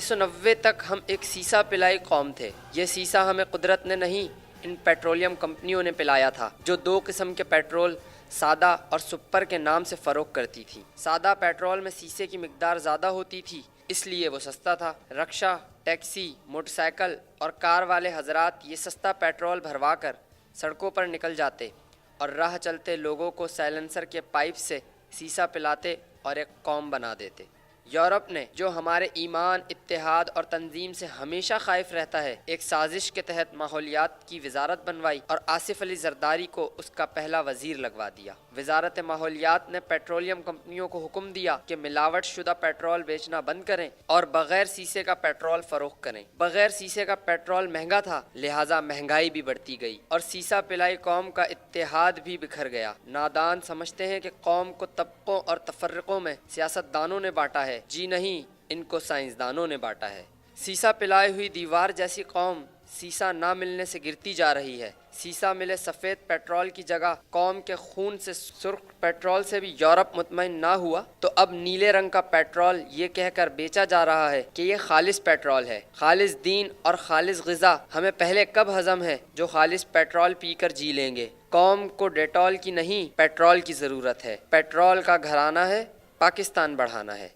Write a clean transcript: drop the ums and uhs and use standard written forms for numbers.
1990 तक हम एक सीसा पिलाई कौम थे। ये सीसा हमें कुदरत ने नहीं, इन पेट्रोलियम कंपनियों ने पिलाया था, जो दो किस्म के पेट्रोल सादा और सुपर के नाम से फ़रोख्त करती थी। सादा पेट्रोल में सीसे की मिकदार ज़्यादा होती थी, इसलिए वो सस्ता था। रक्शा, टैक्सी, मोटरसाइकिल और कार वाले हजरात ये सस्ता पेट्रोल भरवा कर सड़कों पर निकल जाते और राह चलते लोगों को साइलेंसर के पाइप से सीसा पिलाते और एक कौम बना देते। यूरोप ने, जो हमारे ईमान, इत्तेहाद और तंजीम से हमेशा खाइफ रहता है, एक साजिश के तहत माहौलियात की वजारत बनवाई और आसिफ अली जरदारी को उसका पहला वजीर लगवा दिया। वजारत माहौलियात ने पेट्रोलियम कंपनियों को हुक्म दिया कि मिलावट शुदा पेट्रोल बेचना बंद करें और बगैर सीसे का पेट्रोल फरोख्त करें। बगैर सीसे का पेट्रोल महंगा था, लिहाजा महंगाई भी बढ़ती गई और सीसा पिलाई कौम का इत्तेहाद भी बिखर गया। नादान समझते हैं कि कौम को तबकों और तफर्रकों में सियासतदानों ने बांटा है। जी नहीं, इनको साइंसदानों ने बांटा है। सीसा पिलाई हुई दीवार जैसी कौम सीसा ना मिलने से गिरती जा रही है। सीसा मिले सफ़ेद पेट्रोल की जगह कौम के खून से सुर्ख पेट्रोल से भी यूरोप मुतमईन ना हुआ तो अब नीले रंग का पेट्रोल ये कहकर बेचा जा रहा है कि ये खालिस पेट्रोल है। खालिस दीन और खालिस ग़िज़ा हमें पहले कब हज़म है जो खालिस पेट्रोल पीकर जी लेंगे। कौम को डेटॉल की नहीं, पेट्रोल की ज़रूरत है। पेट्रोल का घराना है, पाकिस्तान बढ़ाना है।